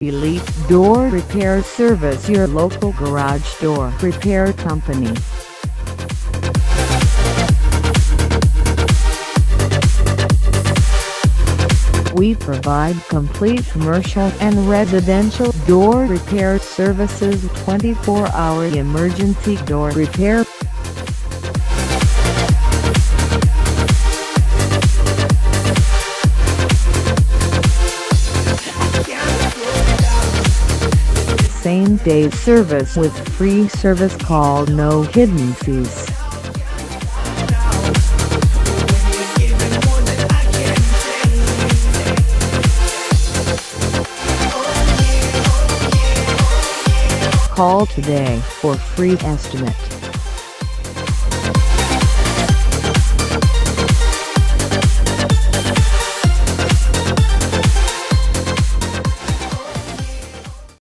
Elite Door Repair Service, your local garage door repair company. We provide complete commercial and residential door repair services, 24-hour emergency door repair. Same-day service with free service call, no hidden fees. Call today for free estimate.